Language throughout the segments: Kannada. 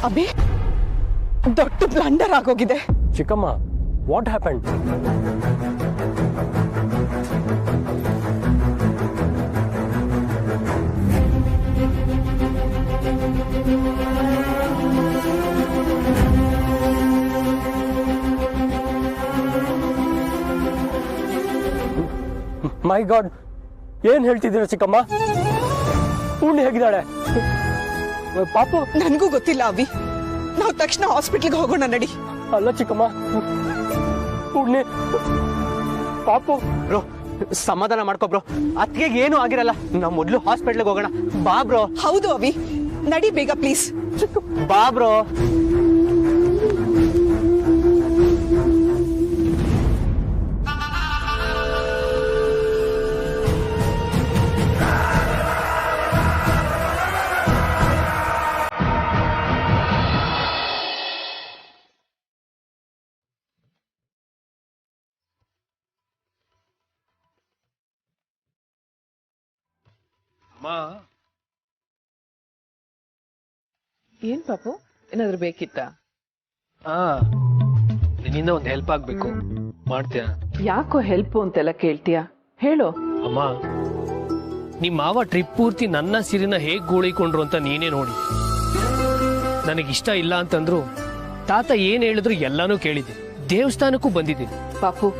ಅಭಿ ದೊಡ್ಡ ಬ್ಲಂಡರ್ ಆಗೋಗಿದೆ. ಚಿಕ್ಕಮ್ಮ, ವಾಟ್ ಹ್ಯಾಪನ್? ಮೈ ಗಾಡ್, ಏನ್ ಹೇಳ್ತಿದ್ದೀರ ಚಿಕ್ಕಮ್ಮ? ಪೂರ್ಣಿ ಹೇಗಿದ್ದಾಳೆ? ಪಾಪು ನನಗೂ ಗೊತ್ತಿಲ್ಲ ಅಭಿ. ನಾವು ತಕ್ಷಣ ಹಾಸ್ಪಿಟಲ್ಗೆ ಹೋಗೋಣ ನಡಿ. ಅಲ್ಲ ಚಿಕ್ಕಮ್ಮ, ಪೂರ್ಣಿ ಪಾಪು. ಬ್ರೋ ಸಮಾಧಾನ ಮಾಡ್ಕೊ ಬ್ರೋ, ಅತ್ತಿಗೆ ಏನು ಆಗಿರಲ್ಲ. ನಾವು ಮೊದಲು ಹಾಸ್ಪಿಟ್ಲಿಗೆ ಹೋಗೋಣ ಬಾ ಬ್ರೋ. ಹೌದು ಅಭಿ, ನಡಿ ಬೇಗ ಪ್ಲೀಸ್. ಬಾ ಬ್ರೋ. ಏನ್ ಪಾಪು, ಏನಾದ್ರು ಬೇಕಿತ್ತ? ನಿನ್ನಿಂದ ಒಂದು ಹೆಲ್ಪ್ ಆಗ್ಬೇಕು, ಮಾಡ್ತೀಯ? ಯಾಕೋ ಹೆಲ್ಪ್ ಅಂತೆಲ್ಲ ಕೇಳ್ತೀಯ, ಹೇಳು. ಅಮ್ಮ, ನಿಮ್ಮ ಮಾವ ಟ್ರಿಪ್ ಪೂರ್ತಿ ನನ್ನ ಸಿರಿನ ಹೇಗ್ ಗೋಳಿಕೊಂಡ್ರು ಅಂತ ನೀನೇ ನೋಡಿ. ನನಗಿಷ್ಟ ಇಲ್ಲ ಅಂತಂದ್ರು ತಾತ ಏನ್ ಹೇಳಿದ್ರು ಎಲ್ಲಾನು ಕೇಳಿದ್ದೆ. ದೇವಸ್ಥಾನಕ್ಕೂ ಬಂದಿದ್ದೀನಿ. ಪಾಪು,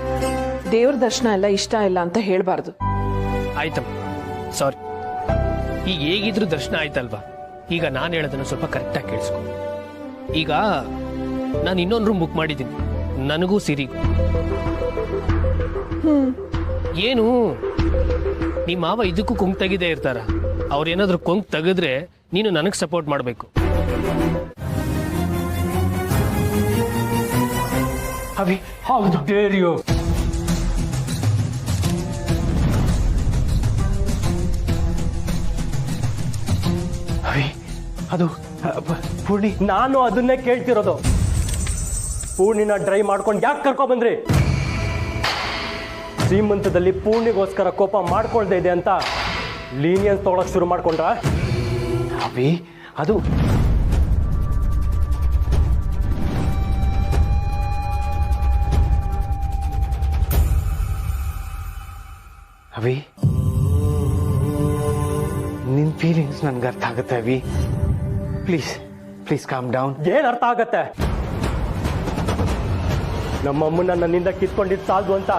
ದೇವ್ರ ದರ್ಶನ ಎಲ್ಲ ಇಷ್ಟ ಇಲ್ಲ ಅಂತ ಹೇಳ್ಬಾರ್ದು. ಆಯ್ತಮ್ಮ, ಸಾರಿ. ಈಗ ಹೇಗಿದ್ರು ದರ್ಶನ ಆಯ್ತಲ್ವಾ? ಈಗ ನಾನು ಹೇಳೋದನ್ನ ಸ್ವಲ್ಪ ಕರೆಕ್ಟಾಗಿ ಕೇಳಿಸ್ಕೊ. ಈಗ ನಾನು ಇನ್ನೊಂದು ರೂಮ್ ಬುಕ್ ಮಾಡಿದ್ದೀನಿ, ನನಗೂ ಸಿರಿಗೂ. ಏನು ನಿಮ್ಮ ಮಾವ ಇದಕ್ಕೂ ಕೊಂಗ್ ತೆಗಿದೇ ಇರ್ತಾರ? ಅವ್ರೇನಾದ್ರೂ ಕೊಂಗ್ ತೆಗೆದ್ರೆ ನೀನು ನನಗೆ ಸಪೋರ್ಟ್ ಮಾಡಬೇಕು. Abhi, how dare you? Abhi, ಅದು ಪೂರ್ಣಿ. ನಾನು ಅದನ್ನೇ ಕೇಳ್ತಿರೋದು. ಪೂರ್ಣಿನ ಡ್ರೈ ಮಾಡ್ಕೊಂಡು ಯಾಕೆ ಕರ್ಕೊ ಬಂದ್ರಿ? ಶ್ರೀಮಂತದಲ್ಲಿ ಪೂರ್ಣಿಗೋಸ್ಕರ ಕೋಪ ಮಾಡ್ಕೊಳ್ತಾ ಇದೆ ಅಂತ ಲೀನಿಯನ್ಸ್ ತಗೊಳಕ್ ಶುರು ಮಾಡ್ಕೊಂಡ್ರ? ಅಭಿ, ಅದು ಅಭಿ, ನಿನ್ ಫೀಲಿಂಗ್ಸ್ ನನ್ಗೆ ಅರ್ಥ ಆಗುತ್ತೆ Abhi. Please please calm down. ಏನ್ ಅರ್ಥ ಆಗತ್ತೆ? ನಮ್ಮಮ್ಮನ ನನ್ನಿಂದ ಕಿತ್ಕೊಂಡಿದ್ ಸಾಲ್ದು ಅಂತ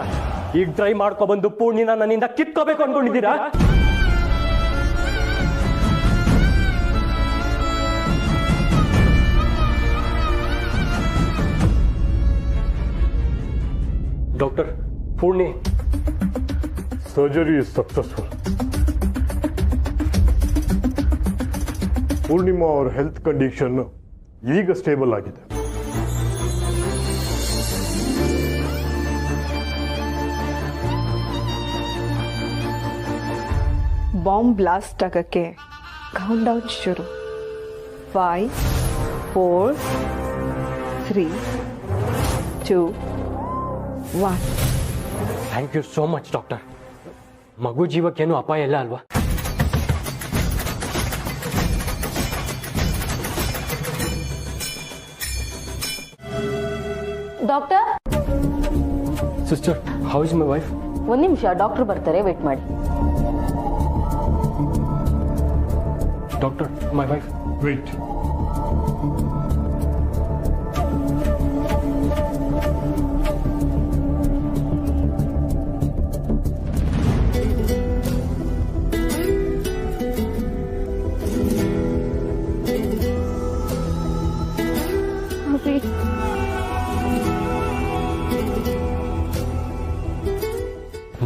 ಈಗ ಡ್ರೈ ಮಾಡ್ಕೊಬಂದು ಪೂರ್ಣಿನ ನನ್ನಿಂದ ಕಿತ್ಕೋಬೇಕು ಅನ್ಕೊಂಡಿದ್ದೀರಾ? Doctor, Purni surgery is successful. Purnima ಅವರ ಹೆಲ್ತ್ ಕಂಡೀಷನ್ ಈಗ ಸ್ಟೇಬಲ್ ಆಗಿದೆ. ಬಾಂಬ್ ಬ್ಲಾಸ್ಟ್ ಆಗಕ್ಕೆ ಕೌಂಟ್ ಡೌನ್ ಶುರು. 5 4 3 2 1. Thank you so much doctor. ಮಗು ಜೀವಕ್ಕೇನು ಅಪಾಯ ಇಲ್ಲ ಅಲ್ವಾ? Doctor, sister, how is my wife? ಒಂದ್ ನಿಮಿಷ, ಡಾಕ್ಟರ್ ಬರ್ತಾರೆ, ವೇಟ್ ಮಾಡಿ. Doctor, my wife. Wait.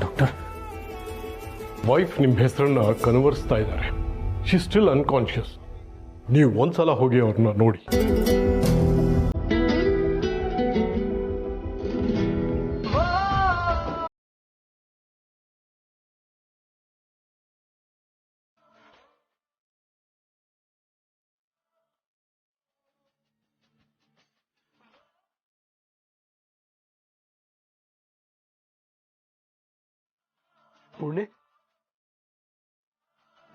Doctor, wife ನಿಮ್ಮ ಹೆಸರನ್ನ ಕನ್ವರ್ಸ್ತಾ ಇದ್ದಾರೆ. She still unconscious. ನೀವು ಒಂದ್ಸಲ ಹೋಗಿ ಅವ್ರನ್ನ ನೋಡಿ. ಪುಣೆ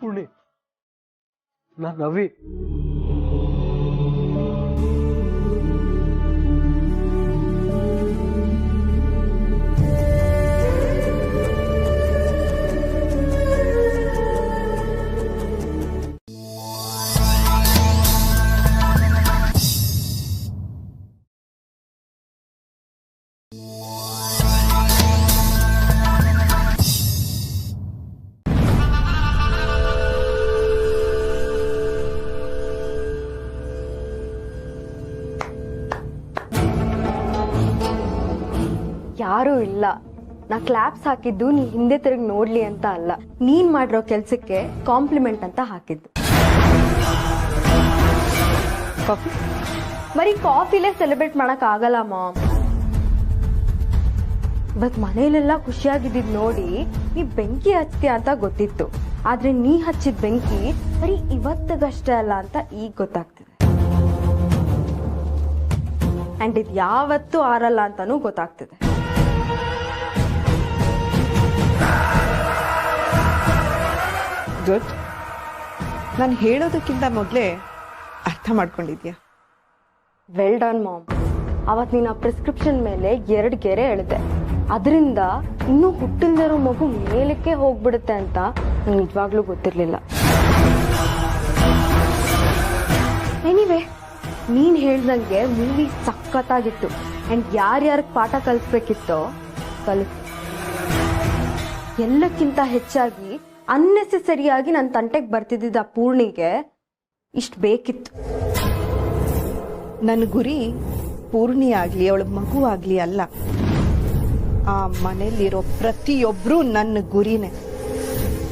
ಪುಣೆ, ನಾನು ರವಿ. ಯಾರೂ ಇಲ್ಲ. ನಾ ಕ್ಲಾಪ್ಸ್ ಹಾಕಿದ್ದು ನೀ ಹಿಂದೆ ತಿರುಗಿ ನೋಡ್ಲಿ ಅಂತ ಅಲ್ಲ, ನೀನ್ ಮಾಡಿರೋ ಕೆಲ್ಸಕ್ಕೆ ಕಾಂಪ್ಲಿಮೆಂಟ್ ಅಂತ ಹಾಕಿದ್ದು. ಕಾಫಿ? ಬರೀ ಕಾಫಿಲೇ ಸೆಲೆಬ್ರೇಟ್ ಮಾಡಕ್ ಆಗಲ್ಲ ಮಾಮ್. ಇವತ್ ಮನೇಲೆಲ್ಲ ಖುಷಿಯಾಗಿದ್ದಿದ್ ನೋಡಿ ನೀ ಬೆಂಕಿ ಹಚ್ತೀಯ ಅಂತ ಗೊತ್ತಿತ್ತು, ಆದ್ರೆ ನೀ ಹಚ್ಚಿದ ಬೆಂಕಿ ಬರೀ ಇವತ್ತಿಗಷ್ಟೇ ಅಲ್ಲ ಅಂತ ಈಗ ಗೊತ್ತಾಗ್ತಿದೆ. ಅಂಡ್ ಇದು ಯಾವತ್ತೂ ಆರಲ್ಲ ಅಂತಾನೂ ಗೊತ್ತಾಗ್ತಿದೆ. ಗುಡ್. ನಾನು ಹೇಳೋದಕ್ಕಿಂತ ಮೊದಲೇ ಅರ್ಥ ಮಾಡ್ಕೊಂಡಿದ್ಯಾ? Well done ma'am. ಅವತ್ ನೀನು ಆ ಪ್ರಿಸ್ಕ್ರಿಪ್ಷನ್ ಮೇಲೆ 2 ಗೆರೆ ಎಳೆದೆ, ಅದರಿಂದ ಇನ್ನೂ ಹುಟ್ಟಿಲ್ದಿರೋ ಮಗು ಮೇಲಕ್ಕೆ ಹೋಗ್ಬಿಡುತ್ತೆ ಅಂತ ನಂಗೆ ನಿಜವಾಗ್ಲೂ ಗೊತ್ತಿರ್ಲಿಲ್ಲ. ಎನಿವೆ, ನೀನ್ ಹೇಳ್ದಂಗೆ ಮೂವಿ ಸಖತ್ತಾಗಿತ್ತು ಅಂಡ್ ಯಾರ್ಯಾರಿಗೆ ಪಾಠ ಕಲಿಸ್ಬೇಕಿತ್ತೋ ಕಲಿಸ್. ಎಲ್ಲಕ್ಕಿಂತ ಹೆಚ್ಚಾಗಿ ಅನ್ನೆಸೆಸರಿಯಾಗಿ ನನ್ನ ತಂಟೆಗೆ ಬರ್ತಿದ್ದ ಪೂರ್ಣಿಗೆ ಇಷ್ಟು ಬೇಕಿತ್ತು. ನನ್ನ ಗುರಿ ಪೂರ್ಣಿ ಆಗ್ಲಿ ಅವಳ ಮಗು ಆಗ್ಲಿ ಅಲ್ಲ, ಆ ಮನೆಯಲ್ಲಿರೋ ಪ್ರತಿಯೊಬ್ರು ನನ್ನ ಗುರಿನೇ.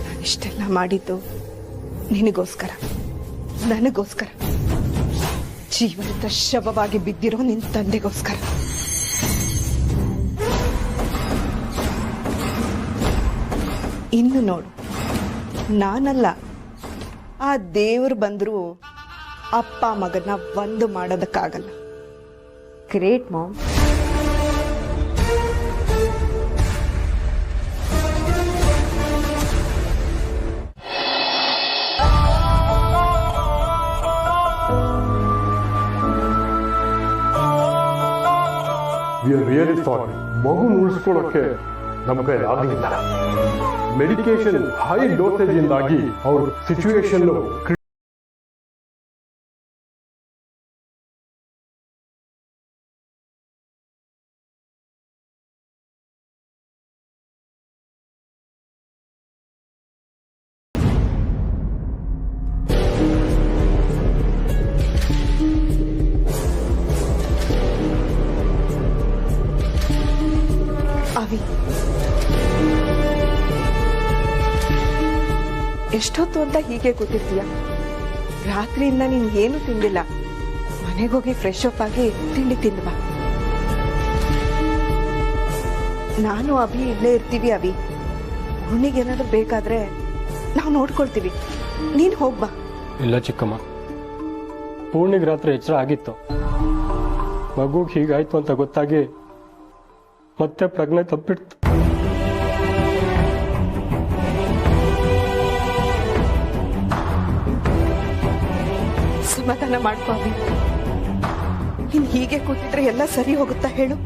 ನಾನಿಷ್ಟೆಲ್ಲ ಮಾಡಿದ್ದು ನಿನಗೋಸ್ಕರ, ನನಗೋಸ್ಕರ, ಜೀವಂತ ಶವವಾಗಿ ಬಿದ್ದಿರೋ ನಿನ್ ತಂದೆಗೋಸ್ಕರ. ಇನ್ನು ನೋಡು, ನಾನಲ್ಲ ಆ ದೇವ್ರು ಬಂದ್ರು ಅಪ್ಪ ಮಗನ ಒಂದು ಮಾಡೋದಕ್ಕಾಗಲ್ಲ. Great ma'am. We are really sorry. ಮಗು ಉಳಿಸ್ಕೊಳ್ಳೋಕೆ ನಮ್ಮ ಕೈ ಆಗಲಿಲ್ಲ. ಮೆಡಿಕೇಶನ್ ಹೈ ಡೋಸೇಜ್ ಇಂದಾಗಿ ಅವ್ರ ಸಿಚುವೇಶನ್ ಅವಿ, ಎಷ್ಟೊತ್ತು ಅಂತ ಹೀಗೆ ಕೂತಿರ್ತೀಯ? ರಾತ್ರಿಯಿಂದ ನೀನ್ ಏನು ತಿಂದಿಲ್ಲ. ಮನೆಗೋಗಿ ಫ್ರೆಶ್ ಅಪ್ ಆಗಿ ತಿಂಡಿ ತಿಂದು ಬಾ. ನಾನು ಅಭಿ ಇಲ್ಲೇ ಇರ್ತೀವಿ. ಅಭಿ, ಹುಣ್ಣಿಗೆ ಏನಾದ್ರು ಬೇಕಾದ್ರೆ ನಾವು ನೋಡ್ಕೊಳ್ತೀವಿ, ನೀನ್ ಹೋಗ್ಬಾ. ಇಲ್ಲ ಚಿಕ್ಕಮ್ಮ, ಪೂರ್ಣಿಗೆ ರಾತ್ರಿ ಎಚ್ಚರ ಆಗಿತ್ತು. ಮಗುಗೆ ಹೀಗಾಯ್ತು ಅಂತ ಗೊತ್ತಾಗಿ ಮತ್ತೆ ಪ್ರಜ್ಞೆ ತಪ್ಪಿಡ್ತು. ಸಮಾಧಾನ ಮಾಡ್ಕೋ ಅಭಿ. ನೀನ್ ಹೀಗೆ ಕೂತಿದ್ರೆ ಎಲ್ಲ ಸರಿ ಹೋಗುತ್ತಾ ಹೇಳು?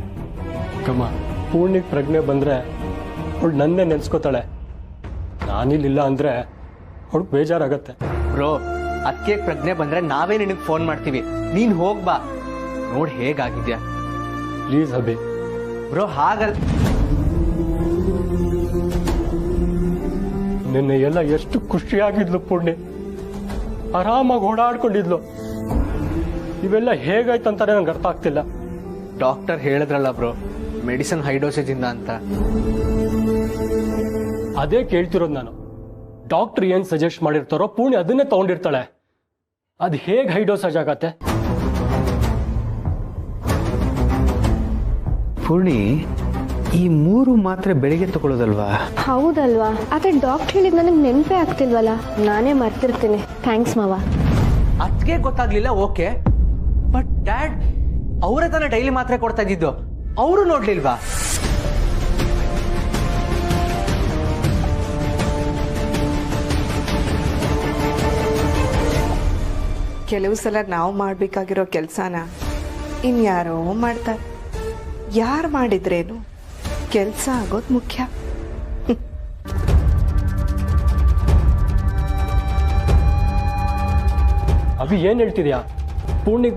ಚಿಕ್ಕಮ್ಮ, ಪೂರ್ಣಿಗೆ ಪ್ರಜ್ಞೆ ಬಂದ್ರೆ ಅವಳು ನನ್ನೇ ನೆನ್ಸ್ಕೋತಾಳೆ. ನಾನಿಲ್ಲಿಲ್ಲ ಅಂದ್ರೆ ಅವಳು ಬೇಜಾರಾಗತ್ತೆ. ಬ್ರೋ, ಅದಕ್ಕೆ ಪ್ರಜ್ಞೆ ಬಂದ್ರೆ ನಾವೇ ನಿನಗೆ ಫೋನ್ ಮಾಡ್ತೀವಿ, ನೀನ್ ಹೋಗ್ಬಾ. ನೋಡ್ ಹೇಗಾಗಿದ್ಯಾ. ಪ್ಲೀಸ್ ಅಭಿ. ಬ್ರೋ ಹಾಗಲ್ಲ. ನಿನ್ನೆ ಎಲ್ಲ ಎಷ್ಟು ಖುಷಿಯಾಗಿದ್ಲು ಪೂರ್ಣಿ, ಆರಾಮಾಗಿ ಓಡಾಡ್ಕೊಂಡಿದ್ಲು. ಇವೆಲ್ಲ ಹೇಗಾಯ್ತಂತಾನೆ ನಂಗೆ ಅರ್ಥ ಆಗ್ತಿಲ್ಲ. ಡಾಕ್ಟರ್ ಹೇಳಿದ್ರಲ್ಲ ಬ್ರೋ, ಮೆಡಿಸಿನ್ ಹೈ ಡೋಸೇಜ್ ಇಂದ ಅಂತ. ಅದೇ ಕೇಳ್ತಿರೋದು ನಾನು. ಡಾಕ್ಟರ್ ಏನ್ ಸಜೆಸ್ಟ್ ಮಾಡಿರ್ತಾರೋ ಪೂರ್ಣಿ ಅದನ್ನೇ ತಗೊಂಡಿರ್ತಾಳೆ. ಅದು ಹೇಗೆ ಹೈ ಡೋಸೇಜ್ ಆಗತ್ತೆ? ಪೂರ್ಣಿ, ಈ 3 ಮಾತ್ರೆ ಬೆಳಿಗ್ಗೆ ತಗೊಳ್ಳೋದಲ್ವಾ? ಹೌದಲ್ವಾ, ಆದ್ರೆ ಡಾಕ್ಟರ್ ಹೇಳಿದ್ ನನಗೆ ನೆನಪೇ ಆಗ್ತಿಲ್ವಲ್ಲ, ನಾನೇ ಮರ್ತಿರ್ತೀನಿ. ಥ್ಯಾಂಕ್ಸ್ ಮಾವ. ಅದಕ್ಕೆ ಗೊತ್ತಾಗ್ಲಿಲ್ಲ, ಓಕೆ. ಬಟ್ ಡ್ಯಾಡ್ ಅವರೇ ತಾನೇ ಡೈಲಿ ಮಾತ್ರೆ ಕೊಡ್ತಾ ಇದ್ದಿದ್ದು, ಅವರು ನೋಡ್ಲಿಲ್ವಾ? ಕೆಲವು ಸಲ ನಾವು ಮಾಡ್ಬೇಕಾಗಿರೋ ಕೆಲ್ಸನ ಇನ್ಯಾರೋ ಮಾಡ್ತಾರೆ. ಯಾರು ಮಾಡಿದ್ರೇನು, ಕೆಲ್ಸ ಆಗೋದು ಮುಖ್ಯ. ಅಭಿ, ಏನ್ ಹೇಳ್ತಿದ್ಯಾ? ಪೂರ್ಣಿ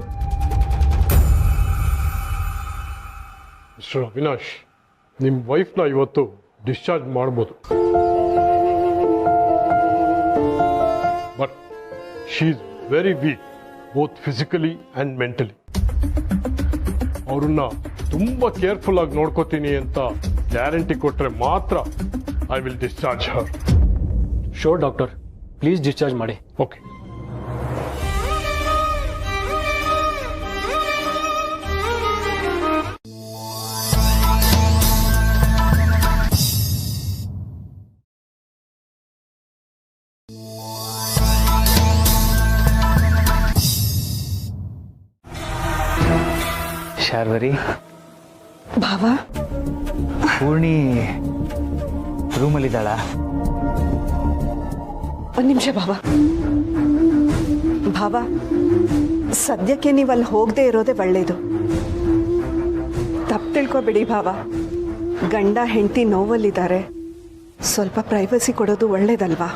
ಮಿಸ್ಟರ್ ಅವಿನಾಶ್, ನಿಮ್ಮ ವೈಫ್ನ ಇವತ್ತು ಡಿಸ್ಚಾರ್ಜ್ ಮಾಡ್ಬೋದು. But she is very weak, both physically and mentally. ಅವ್ರನ್ನ ತುಂಬಾ ಕೇರ್ಫುಲ್ ಆಗಿ ನೋಡ್ಕೋತೀನಿ ಅಂತ ಗ್ಯಾರಂಟಿ ಕೊಟ್ರೆ ಮಾತ್ರ I will discharge her. Sure doctor, please discharge ಮಾಡಿ. ಓಕೆ. ಶಾರ್ವರಿ, ಭಾವ, ಪೂರ್ಣಿ ರೂಮಲ್ಲಿದ್ದಾಳ? ಒಂದು ನಿಮಿಷ ಭಾವ. ಭಾವ, ಸದ್ಯಕ್ಕೆ ನೀವು ಅಲ್ಲಿ ಹೋಗದೆ ಇರೋದೇ ಒಳ್ಳೇದು. ತಪ್ಪು ತಿಳ್ಕೊಬೇಡಿ ಭಾವ. ಗಂಡ ಹೆಂಡತಿ ನೋವಲ್ಲಿದ್ದಾರೆ, ಸ್ವಲ್ಪ ಪ್ರೈವಸಿ ಕೊಡೋದು ಒಳ್ಳೇದಲ್ವಾ?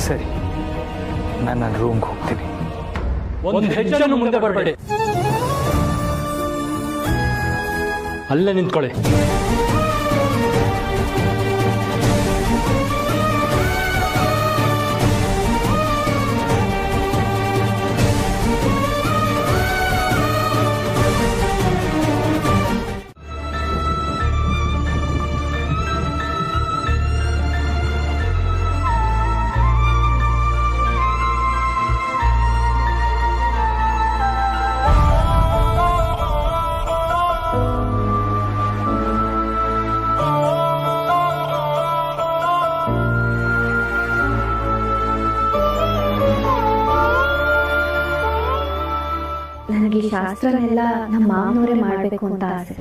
ಸರಿ, ನಾನು ನನ್ನ ರೂಮ್ಗೆ ಹೋಗ್ತೀನಿ. ಒಂದು ಹೆಜ್ಜೆನೂ ಮುಂದೆ ಬರಬೇಡಿ, ಅಲ್ಲೇ ನಿಂತ್ಕೊಳ್ಳಿ. ನನಗೆ ಶಾಸ್ತ್ರನೆಲ್ಲ ನಮ್ಮ ಮಾವನವರೇ ಮಾಡಬೇಕು ಅಂತ ಆಸೆ.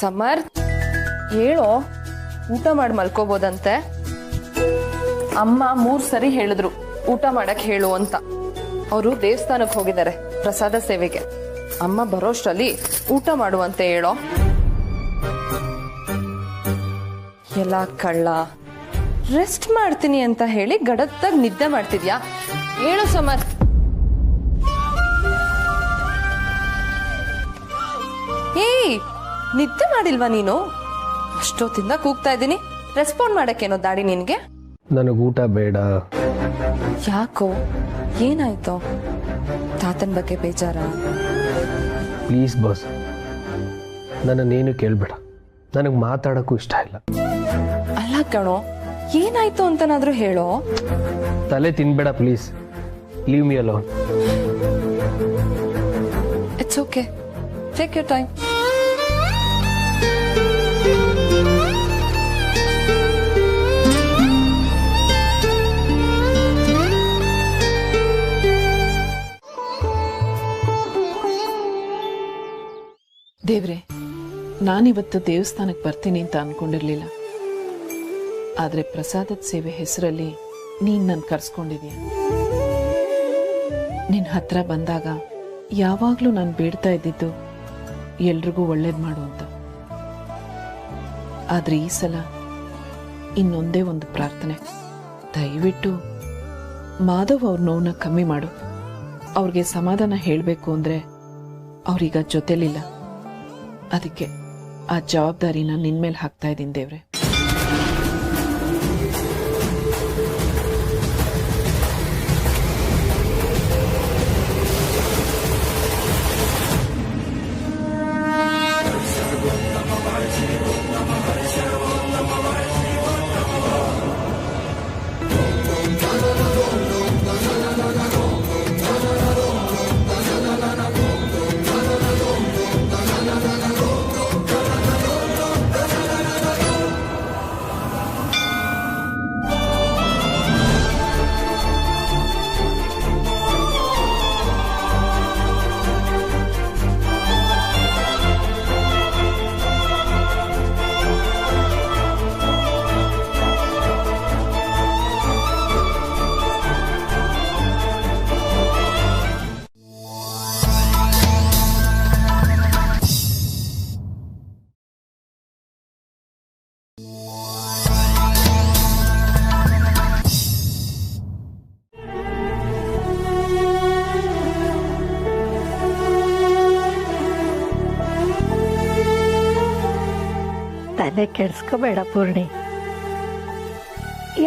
ಸಮರ್ಥ್, ಹೇಳೋ, ಊಟ ಮಾಡಿ ಮಲ್ಕೋಬೋದಂತೆ. ಅಮ್ಮ 3 ಸರಿ ಹೇಳಿದ್ರು ಊಟ ಮಾಡಕ್ ಹೇಳು ಅಂತ. ಅವರು ದೇವಸ್ಥಾನಕ್ಕೆ ಹೋಗಿದ್ದಾರೆ ಪ್ರಸಾದ ಸೇವೆಗೆ. ಅಮ್ಮ ಬರೋಷ್ಟರಲ್ಲಿ ಊಟ ಮಾಡುವಂತೆ ಹೇಳೋ. ಎಲ್ಲ ಕಳ್ಳ, ರೆಸ್ಟ್ ಮಾಡ್ತೀನಿ ಅಂತ ಹೇಳಿ ಗಡತ್ತಾಗ ನಿದ್ದೆ ಮಾಡ್ತಿದ್ಯಾ? ಹೇಳು ಸಮರ್ಥ್. ಏಯ್, ನಿದ್ದೆ ಮಾಡಿಲ್ವಾ ನೀನು? ಅಷ್ಟೊತ್ತಿಂದ ಕೂಗ್ತಾ ಇದ್ದೀನಿ, ರೆಸ್ಪಾಂಡ್ ಮಾಡಕ್ಕೇನೋ ದಾಡಿ ನಿನ್ಗೆ? ನನಗೆ ಊಟ ಬೇಡ. ಯಾಕೋ, ಏನಾಯ್ತೋ? ತಾತನ ಬಗ್ಗೆ ಬೇಜಾರ? ಪ್ಲೀಸ್ ಬಾಸ್, ನನ್ನನ್ನೇನು ಕೇಳಬೇಡ. ನನಗೆ ಮಾತಾಡೋಕ್ಕೂ ಇಷ್ಟ ಇಲ್ಲ. ಅಲ್ಲ ಕಣೋ, ಏನಾಯ್ತು ಅಂತನಾದ್ರೂ ಹೇಳೋ. ತಲೆ ತಿನ್ಬೇಡ please, leave me alone. It's okay, take your time. ದೇವ್ರೆ, ನಾನಿವತ್ತು ದೇವಸ್ಥಾನಕ್ಕೆ ಬರ್ತೀನಿ ಅಂತ ಅನ್ಕೊಂಡಿರ್ಲಿಲ್ಲ. ಆದ್ರೆ ಪ್ರಸಾದದ ಸೇವೆ ಹೆಸರಲ್ಲಿ ನೀನ್ ನನ್ ಕರ್ಸ್ಕೊಂಡಿದೀಯ. ನಿನ್ ಹತ್ರ ಬಂದಾಗ ಯಾವಾಗ್ಲೂ ನಾನು ಬೇಡ್ತಾ ಇದ್ದಿದ್ದು ಎಲ್ರಿಗೂ ಒಳ್ಳೇದ್ ಮಾಡು ಅಂತ. ಆದ್ರೆ ಈ ಸಲ ಇನ್ನೊಂದೇ ಒಂದು ಪ್ರಾರ್ಥನೆ. ದಯವಿಟ್ಟು ಮಾಧವ್ ಅವ್ರ ನೋವನ್ನ ಕಮ್ಮಿ ಮಾಡು. ಅವ್ರಿಗೆ ಸಮಾಧಾನ ಹೇಳ್ಬೇಕು ಅಂದ್ರೆ ಅವ್ರೀಗ ಜೊತೆಲಿಲ್ಲ. ಅದಕ್ಕೆ ಆ ಜವಾಬ್ದಾರಿನ ನಿನ್ಮೇಲೆ ಹಾಕ್ತಾ ಇದ್ದೀನಿ ದೇವ್ರೆ. ತಲೆ ಕೆಡಿಸ್ಕೋಬೇಡ ಪೂರ್ಣಿ,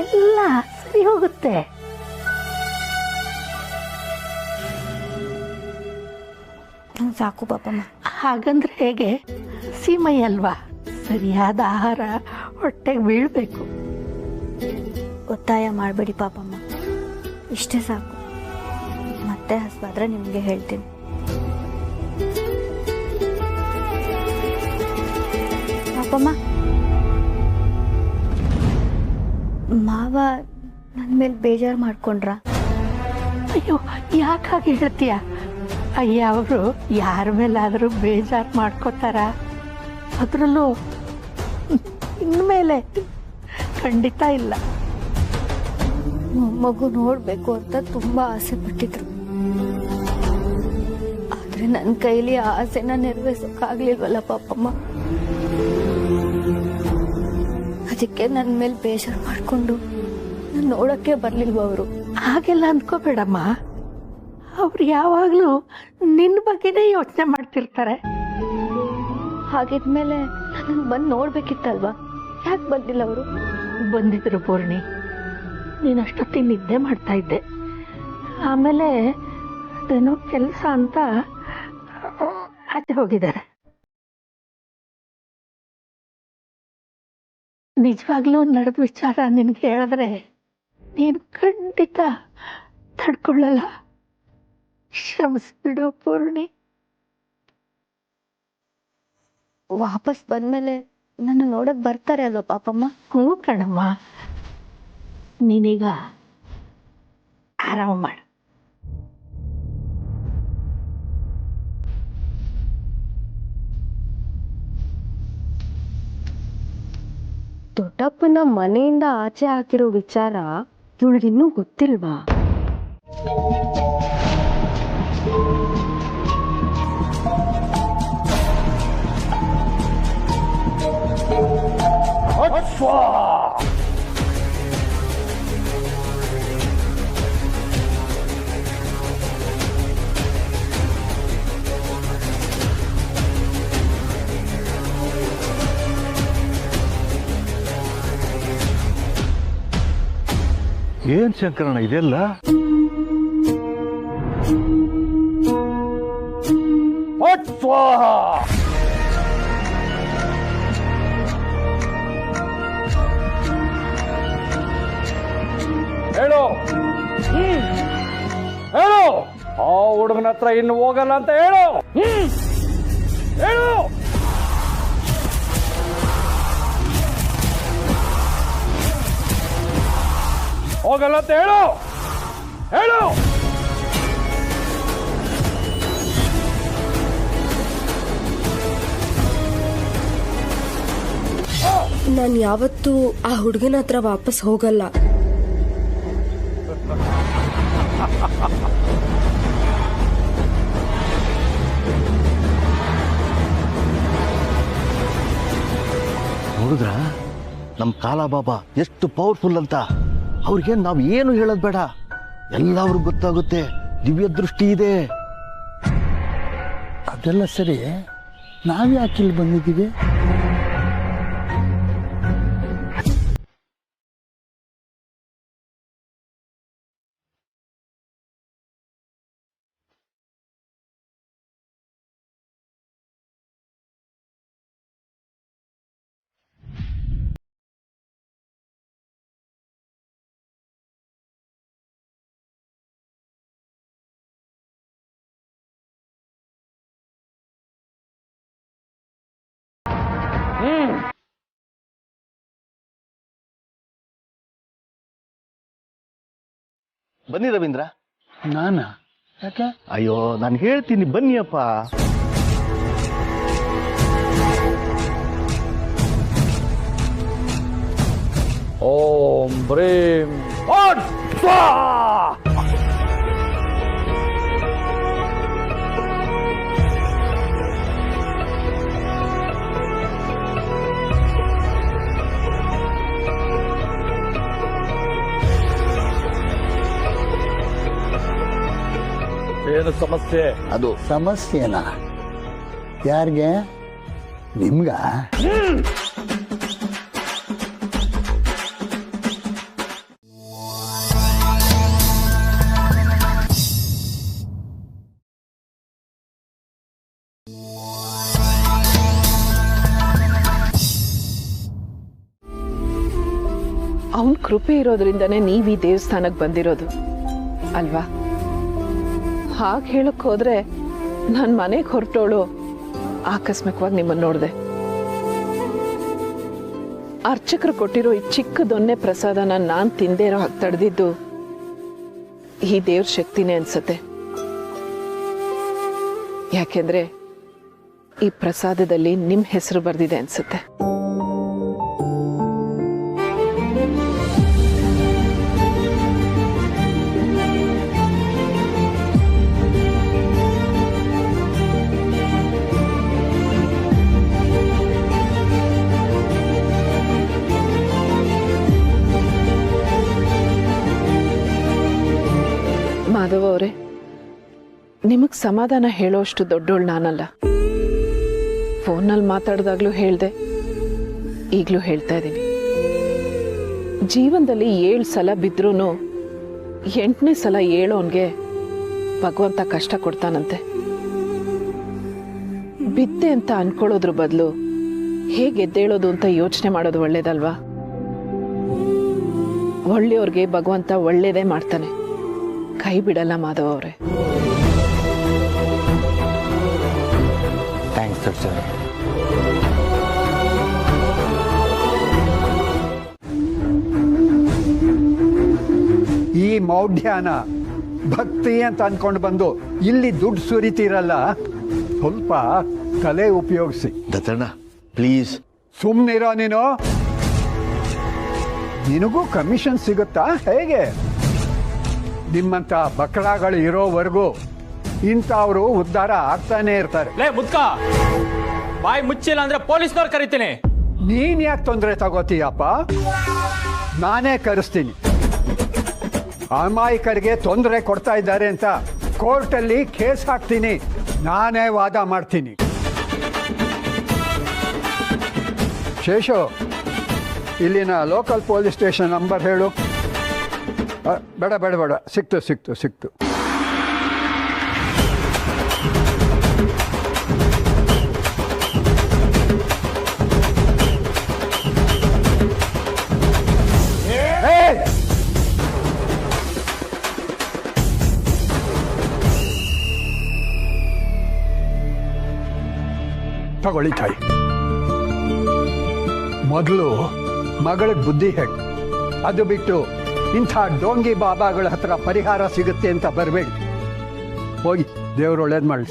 ಎಲ್ಲ ಸರಿ ಹೋಗುತ್ತೆ. ಸಾಕು ಪಾಪಮ್ಮ. ಹಾಗಂದ್ರೆ ಹೇಗೆ? ಸೀಮೈ ಅಲ್ವಾ, ಸರಿಯಾದ ಆಹಾರ ಹೊಟ್ಟೆಗೆ ಬೀಳ್ಬೇಕು. ಒತ್ತಾಯ ಮಾಡಬೇಡಿ ಪಾಪಮ್ಮ, ಇಷ್ಟೇ ಸಾಕು. ಮತ್ತೆ ಹಸ್ವಾದ್ರೆ ನಿಮಗೆ ಹೇಳ್ತೀನಿ. ಪಾಪಮ್ಮ, ಮಾವ ನನ್ನ ಮೇಲೆ ಬೇಜಾರು ಮಾಡ್ಕೊಂಡ್ರ? ಅಯ್ಯೋ, ಯಾಕಾಗಿ ಹೇಳ್ತೀಯ? ಅಯ್ಯ, ಅವರು ಯಾರ ಮೇಲಾದರೂ ಬೇಜಾರು ಮಾಡ್ಕೋತಾರ? ಅದರಲ್ಲೂ ಇನ್ಮೇಲೆ ಖಂಡಿತ ಇಲ್ಲ. ಮಗು ನೋಡ್ಬೇಕು ಅಂತ ತುಂಬಾ ಆಸೆ ಪಟ್ಟಿದ್ರು, ಆದ್ರೆ ನನ್ನ ಕೈಲಿ ಆ ಆಸೆನ ನೆರವೇರ್ಸೋಕ್ಕಾಗ್ಲಿಲ್ವಲ್ಲ ಪಾಪಮ್ಮ. ಅದಕ್ಕೆ ನನ್ನ ಮೇಲೆ ಬೇಜಾರು ಮಾಡ್ಕೊಂಡು ನೋಡಕ್ಕೆ ಬರ್ಲಿಲ್ವ ಅವರು? ಹಾಗೆಲ್ಲ ಅಂದ್ಕೋಬೇಡಮ್ಮ, ಅವ್ರು ಯಾವಾಗಲೂ ನಿನ್ನ ಬಗ್ಗೆನೇ ಯೋಚನೆ ಮಾಡ್ತಿರ್ತಾರೆ. ಹಾಗಿದ್ಮೇಲೆ ನನ್ನ ಬಂದು ನೋಡ್ಬೇಕಿತ್ತಲ್ವಾ? ಯಾಕೆ ಬಂದಿಲ್ಲ ಅವರು? ಬಂದಿದ್ರು ಪೂರ್ಣಿ, ನೀನಷ್ಟೊತ್ತಿಗೆ ನಿದ್ದೆ ಮಾಡ್ತಾ ಇದ್ದೆ. ಆಮೇಲೆ ಅದೇನೋ ಕೆಲಸ ಅಂತ ಆಚೆ ಹೋಗಿದ್ದಾರೆ. ನಿಜವಾಗ್ಲೂ ನಡೆದ ವಿಚಾರ ನಿನಗೆ ಹೇಳಿದ್ರೆ ನೀನು ಖಂಡಿತ ತಡ್ಕೊಳ್ಳಲ್ಲ. ಕ್ಷಮಿಸ್ಬಿಡು ಪೂರ್ಣಿ. ವಾಪಸ್ ಬಂದ್ಮೇಲೆ ನನ್ನ ನೋಡಕ್ ಬರ್ತಾರೆ ಅಲ್ವಾ ಪಾಪಮ್ಮ? ಹ್ಞೂ ಕಣಮ್ಮ, ನೀನೀಗ ಆರಾಮ ಮಾಡು. ದೊಡ್ಡಪ್ಪನ ಮನೆಯಿಂದ ಆಚೆ ಹಾಕಿರೋ ವಿಚಾರ ಇವಳಿಗಿನ್ನೂ ಗೊತ್ತಿಲ್ವಾ? ಏನ್ ಶಂಕರಣ್ಣ ಇದೆಲ್ಲ? ಹೇಳು ಹೇಳು, ಆ ಹುಡುಗನ ಹತ್ರ ಇನ್ನು ಹೋಗಲ್ಲ ಅಂತ ಹೇಳು. ಹೇಳು. ಹೋಗಲ್ಲ ಅಂತ ಹೇಳು. ಹೇಳು. ನಾನು ಯಾವತ್ತೂ ಆ ಹುಡುಗನ ಹತ್ರ ವಾಪಸ್ ಹೋಗಲ್ಲ. ನೋಡಿದ್ರ ನಮ್ ಕಾಲಾಬಾಬಾ ಎಷ್ಟು ಪವರ್ಫುಲ್ ಅಂತ. ಅವ್ರಿಗೆ ನಾವ್ ಏನು ಹೇಳೋದ್ ಬೇಡ, ಎಲ್ಲ ಅವ್ರಿಗೆ ಗೊತ್ತಾಗುತ್ತೆ. ದಿವ್ಯ ದೃಷ್ಟಿ ಇದೆ. ಅದೆಲ್ಲ ಸರಿ, ನಾವ್ಯಾಕೆ ಇಲ್ಲಿ ಬಂದಿದ್ದೀವಿ? ಬನ್ನಿ ರವೀಂದ್ರ. ನಾನಾ? ಯಾಕೆ? ಅಯ್ಯೋ, ನಾನು ಹೇಳ್ತೀನಿ ಬನ್ನಿಯಪ್ಪ. ಓಂ ಬ್ರೀಂ ಫಟ್ ಸ್ವಾಹಾ. ಏನು ಸಮಸ್ಯೆ? ಅದು ಸಮಸ್ಯೆನಾ? ಯಾರಿಗೆ? ನಿಮ್ಗ? ಕೃಪೆ ಇರೋದ್ರಿಂದನೇ ನೀವು ಈ ದೇವಸ್ಥಾನಕ್ಕೆ ಬಂದಿರೋದು ಅಲ್ವಾ? ಹಾಗೆ ಹೇಳಕ್ ಹೋದ್ರೆ ನನ್ನ ಮನೆಗೆ ಹೊರಟೋಳು ಆಕಸ್ಮಿಕವಾಗಿ ನಿಮ್ಮನ್ನು ನೋಡಿದೆ. ಅರ್ಚಕರು ಕೊಟ್ಟಿರೋ ಈ ಚಿಕ್ಕ ದೊನ್ನೆ ಪ್ರಸಾದನ ನಾನು ತಿಂದೇ ಇರೋ ಹಾಗೆ ತಡೆದಿದ್ದು ಈ ದೇವ್ರ ಶಕ್ತಿನೇ ಅನ್ಸತ್ತೆ. ಯಾಕೆಂದ್ರೆ ಈ ಪ್ರಸಾದದಲ್ಲಿ ನಿಮ್ಮ ಹೆಸರು ಬರೆದಿದೆ ಅನ್ಸುತ್ತೆ. ಮಾಧವ ಅವರೇ, ನಿಮಗ್ ಸಮಾಧಾನ ಹೇಳೋಷ್ಟು ದೊಡ್ಡೋಳು ನಾನಲ್ಲ. ಫೋನಲ್ಲಿ ಮಾತಾಡಿದಾಗ್ಲೂ ಹೇಳ್ದೆ, ಈಗಲೂ ಹೇಳ್ತಾ ಇದ್ದೀನಿ. ಜೀವನದಲ್ಲಿ 7 ಸಲ ಬಿದ್ರೂ 8ನೇ ಸಲ ಏಳೋನ್ಗೆ ಭಗವಂತ ಕಷ್ಟ ಕೊಡ್ತಾನಂತೆ. ಬಿದ್ದೆ ಅಂತ ಅನ್ಕೊಳ್ಳೋದ್ರ ಬದಲು ಹೇಗೆ ಎದ್ದೇಳೋದು ಅಂತ ಯೋಚನೆ ಮಾಡೋದು ಒಳ್ಳೇದಲ್ವಾ? ಒಳ್ಳೆಯವ್ರಿಗೆ ಭಗವಂತ ಒಳ್ಳೇದೇ ಮಾಡ್ತಾನೆ, ಕೈ ಬಿಡಲ್ಲ ಮಾಧವ ಅವರೇ. ಥ್ಯಾಂಕ್ಸ್ ಅರ್ಚನಾ. ಈ ಮೌಢ್ಯನ ಭಕ್ತಿ ಅಂತ ಅನ್ಕೊಂಡು ಬಂದು ಇಲ್ಲಿ ದುಡ್ಡು ಸುರಿತೀರಲ್ಲ, ಸ್ವಲ್ಪ ತಲೆ ಉಪಯೋಗಿಸಿ. ದತ್ತಣ್ಣ ಪ್ಲೀಸ್. ಸುಮ್ಮನಿರೋ ನೀನು. ನಿನಗೂ ಕಮಿಷನ್ ಸಿಗುತ್ತಾ ಹೇಗೆ? ನಿಮ್ಮಂತ ಬಕರಾಗಳು ಇರೋವರೆಗೂ ಇಂಥವ್ರು ಉದ್ಧಾರ ಆಗ್ತಾನೆ ಇರ್ತಾರೆ. ಲೇ ಮುದ್ಕ, ಬಾಯಿ ಮುಚ್ಚಿಲ್ಲ ಅಂದ್ರೆ ಪೊಲೀಸ್ನವ್ರು ಕರಿತೀನಿ. ನೀನ್ ಯಾಕೆ ತೊಂದರೆ ತಗೋತೀಯಪ್ಪ? ನಾನೇ ಕರೆಸ್ತೀನಿ. ಅಮಾಯಕರಿಗೆ ತೊಂದರೆ ಕೊಡ್ತಾ ಇದ್ದಾರೆ ಅಂತ ಕೋರ್ಟಲ್ಲಿ ಕೇಸ್ ಹಾಕ್ತೀನಿ, ನಾನೇ ವಾದ ಮಾಡ್ತೀನಿ. ಶೇಷು, ಇಲ್ಲಿನ ಲೋಕಲ್ ಪೊಲೀಸ್ ಸ್ಟೇಷನ್ ನಂಬರ್ ಹೇಳು. ಬೇಡ ಬೇಡ ಬೇಡ, ಸಿಕ್ತು. ತಗೊಳ್ಳಿ ತಾಯಿ. ಮೊದಲು ಮಗಳಿಗೆ ಬುದ್ಧಿ ಹೇಳಿ, ಅದು ಬಿಟ್ಟು ಇಂಥ ಡೋಂಗಿ ಬಾಬಾಗಳ ಹತ್ರ ಪರಿಹಾರ ಸಿಗುತ್ತೆ ಅಂತ ಬರಬೇಡಿ. ಹೋಗಿ, ದೇವರು ಒಳ್ಳೇದು ಮಾಡಲಿ.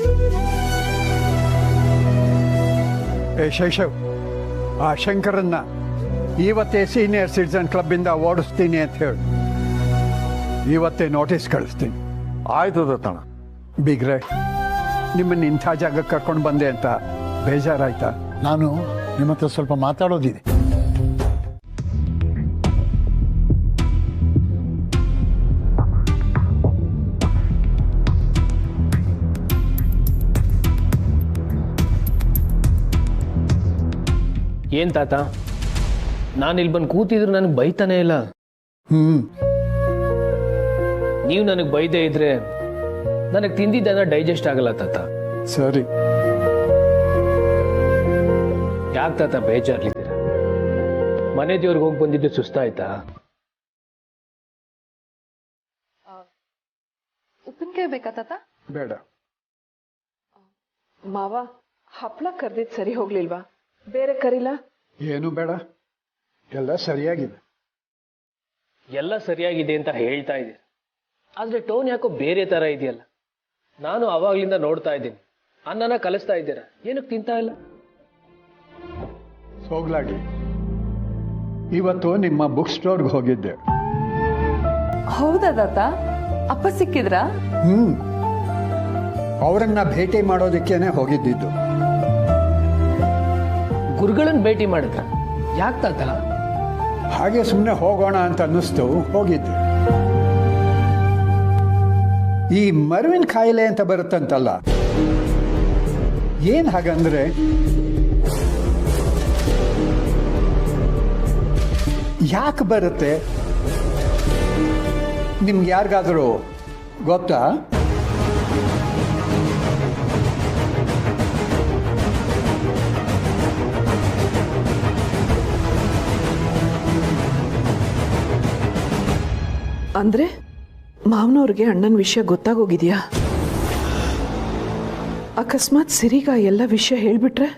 ಶೈಶವ್, ಆ ಶಂಕರನ್ನ ಇವತ್ತೇ ಸೀನಿಯರ್ ಸಿಟಿಸನ್ ಕ್ಲಬ್ಬಿಂದ ಓಡಿಸ್ತೀನಿ ಅಂತ ಹೇಳಿ ಇವತ್ತೇ ನೋಟಿಸ್ ಕಳಿಸ್ತೀನಿ. ಆಯ್ತು ದತ್ತಣ್ಣ. ಬಿಗ್ರೆ, ನಿಮ್ಮನ್ನು ಇಂಥ ಜಾಗಕ್ಕೆ ಕರ್ಕೊಂಡು ಬಂದೆ ಅಂತ ಬೇಜಾರಾಯ್ತಾ? ನಾನು ನಿಮ್ಮ ಹತ್ರ ಸ್ವಲ್ಪ ಮಾತಾಡೋದಿದೆ. ಏನ್ ತಾತ, ನಾನು ಇಲ್ಲಿ ಬಂದು ಕೂತಿದ್ರು ನನಗೆ ಬೈತಾನೆ ಇಲ್ಲ. ನೀವು ನನಗೆ ಬೈದೇ ಇದ್ರೆ ನನಗೆ ತಿಂದಿದ್ದನ್ನ ಡೈಜೆಸ್ಟ್ ಆಗಲ್ಲ ತಾತ. ಸರಿ. ಯಾಕೆ ತಾತ ಬೇಜಾರ್ಲಿದ್ದೀರ? ಮನೆ ದೇವ್ರಿಗೆ ಹೋಗಿ ಬಂದಿದ್ದು ಸುಸ್ತಾಯ್ತಾ? ಉಪ್ಪಿನಕಾಯಿ ಬೇಕಾ ತಾತ? ಬೇಡ. ಮಾವ, ಹಪ್ಳ ಕರ್ದಿದ್ ಸರಿ ಹೋಗ್ಲಿಲ್ವಾ? ಬೇರೆ ಕರಿಲ್ಲ? ಏನು ಬೇಡ, ಎಲ್ಲ ಸರಿಯಾಗಿದೆ. ಎಲ್ಲ ಸರಿಯಾಗಿದೆ ಅಂತ ಹೇಳ್ತಾ ಇದ್ದೀರಿ, ಆದ್ರೆ ಟೋನ್ ಯಾಕೋ ಬೇರೆ ತರ ಇದೆಯಲ್ಲ. ನಾನು ಅವಾಗ್ಲಿಂದ ನೋಡ್ತಾ ಇದ್ದೀನಿ, ಅನ್ನನ ಕಲಿಸ್ತಾ ಇದ್ದೀರಾ, ಏನಕ್ಕೆ ತಿಂತಾ ಇಲ್ಲ? ಹೋಗ್ಲಾಡಿ. ಇವತ್ತು ನಿಮ್ಮ ಬುಕ್ ಸ್ಟೋರ್ಗೆ ಹೋಗಿದ್ದೆ. ಹೌದಾ ತಾತ? ಅಪ್ಪ ಸಿಕ್ಕಿದ್ರಾ? ಅವರನ್ನ ಭೇಟಿ ಮಾಡೋದಕ್ಕೇನೆ ಹೋಗಿದ್ದಿದ್ದು. ಗುರುಗಳನ್ನ ಭೇಟಿ ಮಾಡಿದ್ರ? ಯಾಕೆ ತಾತ? ಹಾಗೆ ಸುಮ್ಮನೆ ಹೋಗೋಣ ಅಂತ ಅನ್ನಿಸ್ತು, ಹೋಗಿದ್ದೆ. ಈ ಮರುವಿನ ಕಾಯಿಲೆ ಅಂತ ಬರುತ್ತಂತಲ್ಲ, ಏನ್ ಹಾಗಂದ್ರೆ ಯಾಕೆ ಬರುತ್ತೆ ನಿಮ್ಗೆ ಯಾರಿಗಾದರೂ ಗೊತ್ತಾ? ಅಂದ್ರೆ ಮಾವನವ್ರಿಗೆ ಅಣ್ಣನ ವಿಷಯ ಗೊತ್ತಾಗೋಗಿದ್ಯಾ? ಅಕಸ್ಮಾತ್ ಸಿರಿಗ ಎಲ್ಲ ವಿಷಯ ಹೇಳ್ಬಿಟ್ರೆ